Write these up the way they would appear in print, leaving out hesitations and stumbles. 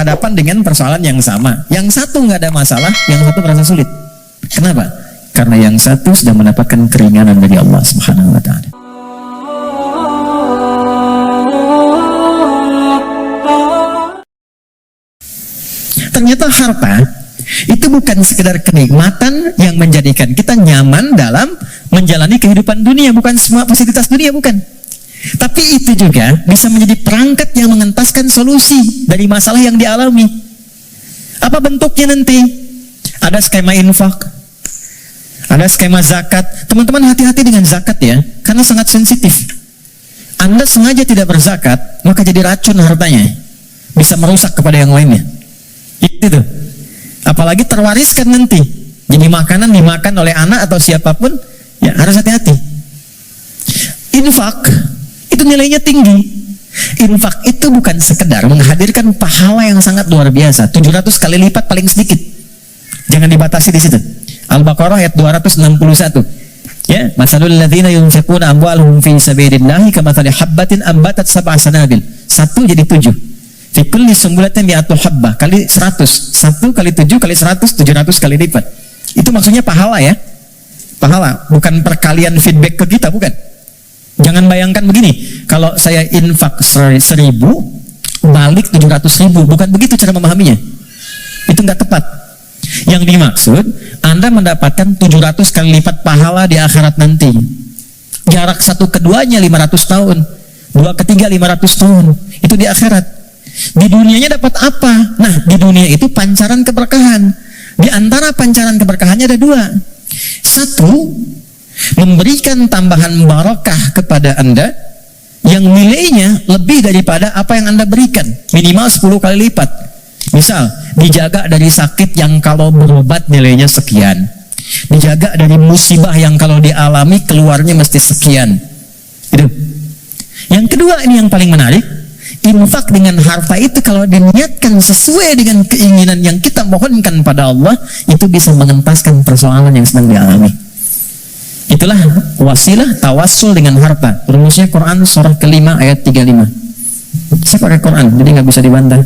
berhadapan dengan persoalan yang sama. Yang satu nggak ada masalah, yang satu merasa sulit. Kenapa? Karena yang satu sudah mendapatkan keringanan dari Allah Subhanahu wa Ta'ala. Ternyata harta itu bukan sekedar kenikmatan yang menjadikan kita nyaman dalam menjalani kehidupan dunia, bukan semua fasilitas dunia, bukan. Tapi itu juga bisa menjadi perangkat yang mengentaskan solusi dari masalah yang dialami. Apa bentuknya nanti? Ada skema infak, ada skema zakat. Teman-teman hati-hati dengan zakat ya, karena sangat sensitif. Anda sengaja tidak berzakat, maka jadi racun hartanya, bisa merusak kepada yang lainnya. Itu tuh. Apalagi terwariskan nanti, jadi makanan dimakan oleh anak atau siapapun, ya harus hati-hati. Infak itu nilainya tinggi. Infak itu bukan sekedar menghadirkan pahala yang sangat luar biasa, 700 kali lipat paling sedikit. Jangan dibatasi di situ. Al-Baqarah ayat 261. Ya, masalul ladzina yunfiquna amwalahum fi sabilillahi kamathali habbatin ambatat sab'a sanabil. 1 jadi 7. Fi kulli sumbulatin mi'atu habbah kali 100. 1 kali 7 kali 100, 700 kali lipat. Itu maksudnya pahala ya. Pahala, bukan perkalian feedback ke kita, bukan. Jangan bayangkan begini, kalau saya infak 1000, balik 700.000, bukan begitu cara memahaminya. Itu nggak tepat. Yang dimaksud, Anda mendapatkan 700 kali lipat pahala di akhirat nanti. Jarak satu keduanya 500 tahun, 2 ketiga 500 tahun, itu di akhirat. Di dunianya dapat apa? Nah, di dunia itu pancaran keberkahan. Di antara pancaran keberkahannya ada 2. 1, memberikan tambahan barakah kepada Anda yang nilainya lebih daripada apa yang Anda berikan, minimal 10 kali lipat. Misal, dijaga dari sakit yang kalau berobat nilainya sekian, dijaga dari musibah yang kalau dialami keluarnya mesti sekian. Itu. Yang kedua, ini yang paling menarik, infak dengan harta itu kalau diniatkan sesuai dengan keinginan yang kita mohonkan pada Allah, itu bisa mengentaskan persoalan yang sedang dialami. Itulah wasilah tawassul dengan harta. Rumusnya Quran surah ke-5 ayat 35. Saya pakai Quran, jadi nggak bisa dibantah.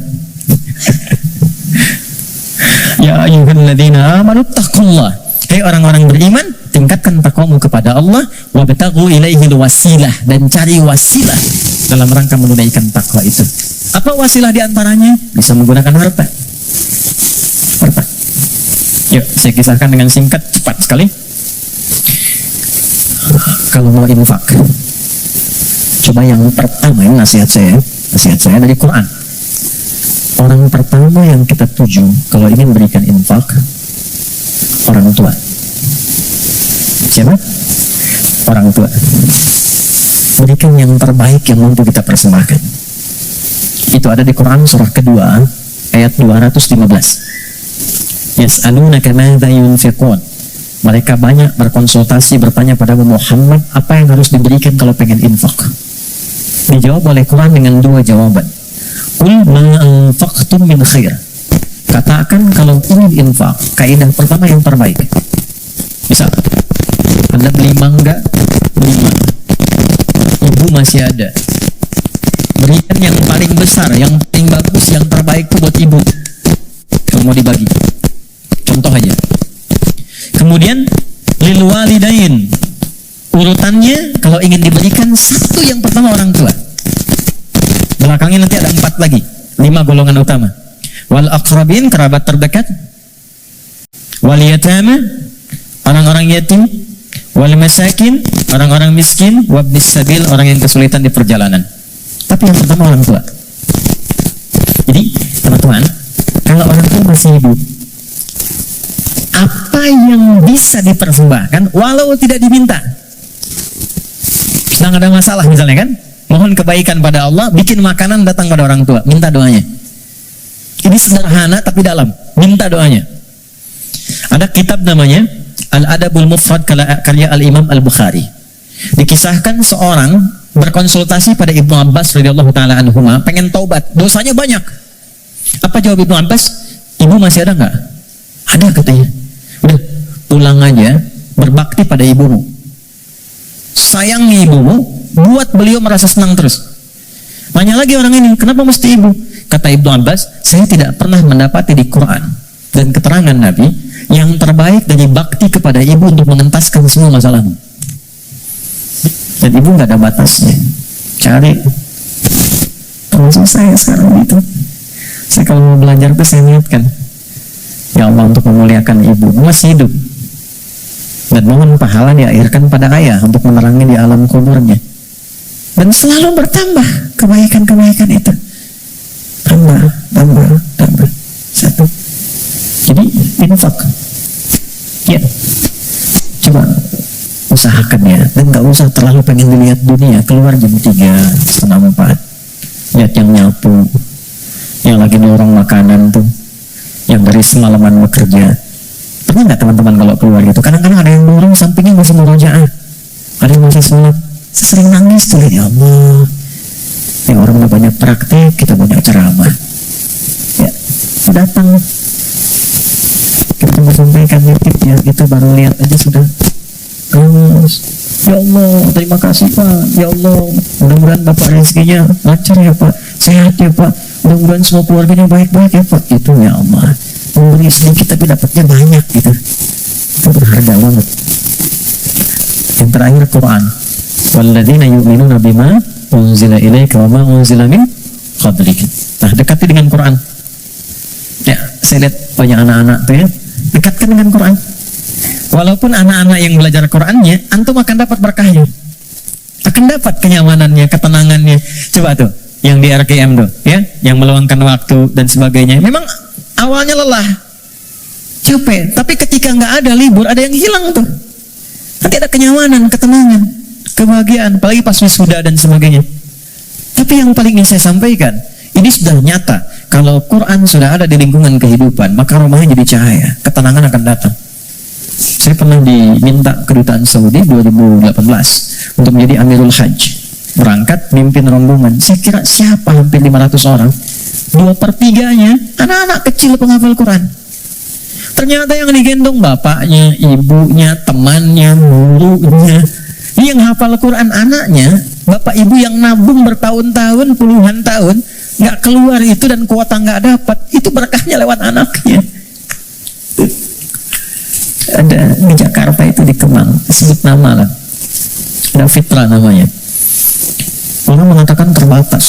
Ya ayyuhalladzina amanu taqullah. Hai orang-orang beriman, tingkatkan takwamu kepada Allah, wabtaghu ilaihil wasilah, dan cari wasilah dalam rangka menunaikan takwa itu. Apa wasilah diantaranya? Bisa menggunakan harta. Harta. Yuk, saya kisahkan dengan singkat, cepat sekali. Kalau mau infak, coba yang pertama, ini nasihat saya dari Quran. Orang pertama yang kita tuju kalau ingin berikan infak, orang tua. Siapa? Orang tua. Berikan yang terbaik yang mampu kita persembahkan. Itu ada di Quran surah kedua ayat 215. Yas'alunaka madza yunfiqun. Mereka banyak berkonsultasi, bertanya pada Muhammad, apa yang harus diberikan kalau pengen infak? Dijawab oleh Quran dengan 2 jawaban. Qul ma anfaqtum min khair. Katakan kalau ingin infak, kaidah pertama yang terbaik. Misal, Anda beli mangga 5, ibu masih ada, berikan yang paling besar, yang paling bagus, yang terbaik itu buat ibu. Kalau mau dibagi, contoh aja. Kemudian lil walidain, urutannya kalau ingin diberikan 1 yang pertama orang tua, belakangnya nanti ada 4 lagi, 5 golongan utama. Wal aqrabin, kerabat terdekat. Wal yatama, orang-orang yatim. Wal masakin, orang-orang miskin. Wabnis sabil, orang yang kesulitan di perjalanan. Tapi yang pertama orang tua. Jadi teman-teman, kalau orang tua masih hidup, apa yang bisa dipersembahkan walau tidak diminta? Sedang ada masalah misalnya kan, mohon kebaikan pada Allah, bikin makanan datang pada orang tua, minta doanya. Ini sederhana tapi dalam, minta doanya. Ada kitab namanya Al-Adabul Mufrad karya Al-Imam Al-Bukhari. Dikisahkan seorang berkonsultasi pada Ibnu Abbas radhiyallahu taala anhuma, pengen taubat, dosanya banyak. Apa jawab Ibnu Abbas? Ibu masih ada nggak? Ada katanya. Udah, pulang aja, berbakti pada ibumu, sayangi ibumu, buat beliau merasa senang terus. Nanya lagi orang ini, kenapa mesti ibu? Kata Ibnu Abbas, saya tidak pernah mendapati di Quran dan keterangan Nabi yang terbaik dari bakti kepada ibu untuk mengentaskan semua masalahmu. Dan ibu nggak ada batasnya. Cari. Termasuk saya sekarang itu. Saya kalau mau belajar itu saya niatkan, ya Allah, untuk memuliakan ibu, masih hidup, dan mohon pahala diakhirkan pada ayah untuk menerangi di alam kuburnya. Dan selalu bertambah kebaikan-kebaikan itu. Tambah. Satu. Jadi infak. Ya. Coba usahakan ya. Dan gak usah terlalu pengen dilihat dunia. Keluar jam 3, setengah 4. Lihat yang nyapu, yang lagi dorong makanan tuh, yang dari semalaman bekerja. Pernah nggak teman-teman kalau keluar gitu? Kadang-kadang ada yang dorong sampingnya masih murojaah, ada yang masih sholat. Saya sering nangis tuh, ya Allah. Yang orang udah banyak praktek, kita banyak ceramah. Ya, datang. Kita sampaikan nitip ya, kita baru lihat aja sudah. Ya Allah, terima kasih Pak. Ya Allah, mudah-mudahan Bapak rezekinya lancar ya Pak, sehat ya Pak, mudah-mudahan semua keluarganya baik-baik ya Pak. Itu ya Allah, memberi sedikit tapi dapatnya banyak gitu. Itu berharga banget. Yang terakhir Quran, walladzina yu'minuna bima unzila ilaika wa ma unzila min qablika. Nah, dekati dengan Quran. Ya, saya lihat banyak anak-anak tuh ya, dekatkan dengan Quran. Walaupun anak-anak yang belajar Qurannya, antum akan dapat berkahnya, akan dapat kenyamanannya, ketenangannya. Coba tuh, yang di RKM tuh, ya, yang meluangkan waktu dan sebagainya. Memang awalnya lelah, capek, tapi ketika nggak ada libur, ada yang hilang tuh. Nanti ada kenyamanan, ketenangan, kebahagiaan, apalagi pas wisuda dan sebagainya. Tapi yang paling ingin saya sampaikan, ini sudah nyata. Kalau Quran sudah ada di lingkungan kehidupan, maka rumahnya jadi cahaya, ketenangan akan datang. Saya pernah diminta kedutaan Saudi 2018 untuk menjadi Amirul Hajj, berangkat mimpin rombongan. Saya kira siapa, hampir 500 orang, 2/3-nya anak-anak kecil penghafal Quran. Ternyata yang digendong bapaknya, ibunya, temannya, gurunya. Yang hafal Quran anaknya, bapak ibu yang nabung bertahun-tahun, puluhan tahun, nggak keluar itu dan kuota nggak dapat, itu berkahnya lewat anaknya. Ada di Jakarta itu di Kemang, sebut nama lah, ada Fitra namanya. Orang mengatakan terbatas,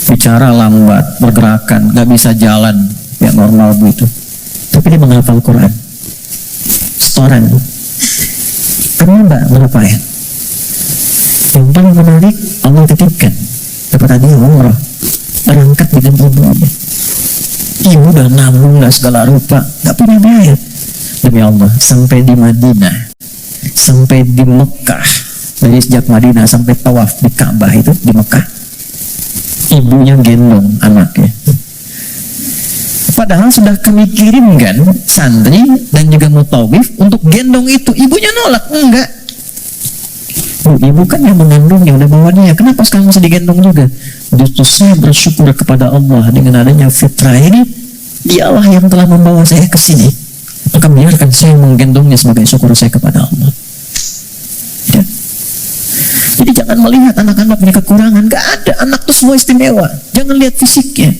bicara lambat, pergerakan, nggak bisa jalan yang normal begitu, tapi dia menghafal Quran setoran. Kenapa? Berapa ya? Yang paling menarik, Allah titipkan dapat hadiah umrah, berangkat dengan ibunya. Ibu udah nabung lah segala rupa, nggak punya biaya. Demi Allah, sampai di Madinah, sampai di Mekah, dari sejak Madinah sampai tawaf di Ka'bah itu di Mekah, ibunya gendong anaknya. Padahal sudah kami kirimkan santri dan juga mutawif untuk gendong itu, ibunya nolak, enggak. Ibu kan yang mengandungnya, udah bawa dia, kenapa sekarang masih digendong juga? Justru saya bersyukur kepada Allah dengan adanya fitrah ini, dialah yang telah membawa saya ke sini. Maka biarkan saya menggendongnya sebagai syukur saya kepada Allah. Ya. Jadi jangan melihat anak-anak punya kekurangan. Gak ada, anak itu semua istimewa. Jangan lihat fisiknya,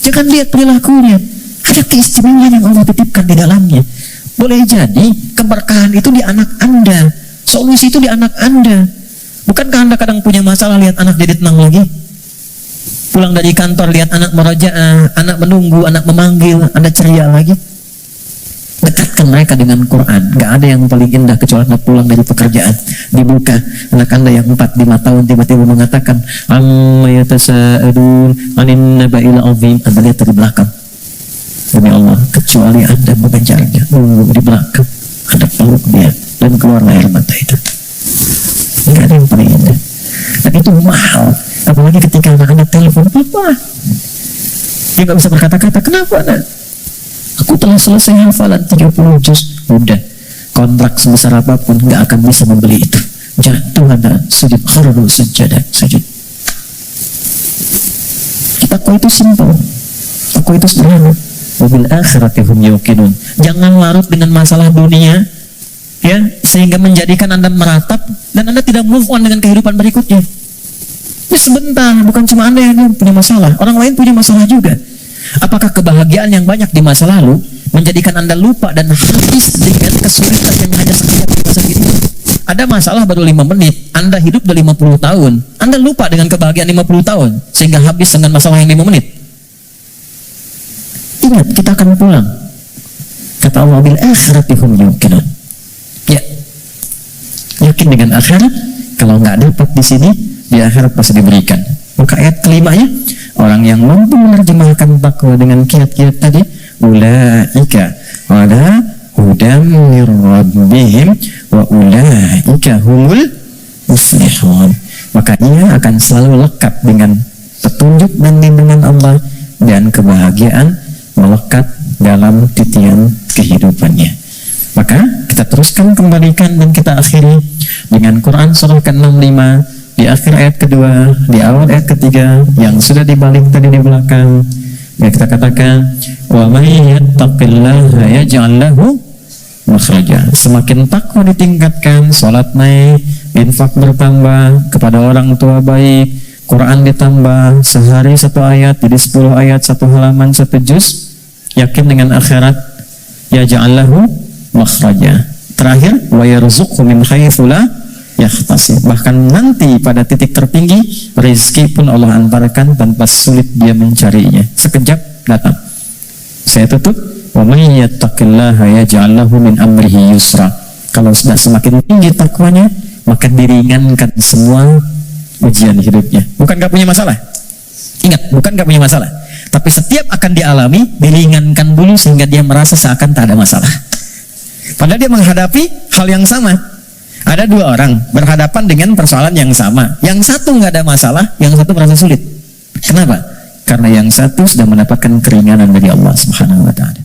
jangan lihat perilakunya. Ada keistimewaan yang Allah titipkan di dalamnya. Boleh jadi keberkahan itu di anak Anda, solusi itu di anak Anda. Bukankah Anda kadang punya masalah lihat anak jadi tenang lagi? Pulang dari kantor lihat anak merajaah, anak menunggu, anak memanggil, Anda ceria lagi. Dekatkan mereka dengan Quran. Gak ada yang paling indah kecuali Anda pulang dari pekerjaan, dibuka anak Anda yang 4-5 tahun tiba-tiba mengatakan amma yatasa'adun anin naba'il azim. Anda lihat dari belakang, demi Allah, kecuali Anda mengejarnya, nunggu di belakang, Anda peluk dia dan keluar air mata itu. Gak ada yang paling indah. Dan itu mahal. Apalagi ketika anak Anda telepon, "Papa," dia gak bisa berkata-kata. Kenapa Anda? Aku telah selesai hafalan 30 juz. Udah, kontrak sebesar apapun gak akan bisa membeli itu. Jatuh Anda sujud, kharru sujadah, sujud. Takwa itu simpel, takwa itu sederhana. Wabil akhirati hum yuqinun. Jangan larut dengan masalah dunia, ya, sehingga menjadikan Anda meratap dan Anda tidak move on dengan kehidupan berikutnya. Ini sebentar, bukan cuma Anda yang punya masalah, orang lain punya masalah juga. Apakah kebahagiaan yang banyak di masa lalu menjadikan Anda lupa dan habis dengan kesulitan yang hanya sekejap di masa kini? Ada masalah baru 5 menit, Anda hidup udah 50 tahun. Anda lupa dengan kebahagiaan 50 tahun, sehingga habis dengan masalah yang 5 menit. Ingat, kita akan pulang. Kata Allah, bil akhirati hum yuqinun. Ya, yakin dengan akhirat. Kalau nggak dapat di sini, di akhirat pasti diberikan. Buka ayat kelimanya. Orang yang mampu menerjemahkan takwa dengan kiat-kiat tadi, ulaika ala hudam mir rabbihim wa ulaika humul muflihun. Maka ia akan selalu lekat dengan petunjuk dan bimbingan Allah, dan kebahagiaan melekat dalam titian kehidupannya. Maka kita teruskan, kembalikan, dan kita akhiri dengan Quran surah ke-65 di akhir ayat kedua, di awal ayat ketiga yang sudah dibalik tadi di belakang. Ya, kita katakan, wa may yattaqillaha yaj'al lahu makhraja. Semakin takwa ditingkatkan, salat naik, infak bertambah, kepada orang tua baik, Quran ditambah, sehari 1 ayat jadi 10 ayat, 1 halaman 1 juz, yakin dengan akhirat, yaj'al lahu makhraja. Terakhir, wa yarzuqhu min haitsu la yahtasib. Bahkan nanti pada titik tertinggi, rezeki pun Allah antarkan tanpa sulit dia mencarinya, sekejap datang. Saya tutup, wa may yattaqillaha yaj'al lahu min amrihi yusra. Kalau sudah semakin tinggi takwanya, maka diringankan semua ujian hidupnya. Bukan gak punya masalah. Ingat, bukan gak punya masalah, tapi setiap akan dialami, diringankan dulu sehingga dia merasa seakan tak ada masalah. Padahal dia menghadapi hal yang sama. Ada 2 orang berhadapan dengan persoalan yang sama. Yang satu nggak ada masalah, yang satu merasa sulit. Kenapa? Karena yang satu sudah mendapatkan keringanan dari Allah Subhanahu wa Ta'ala.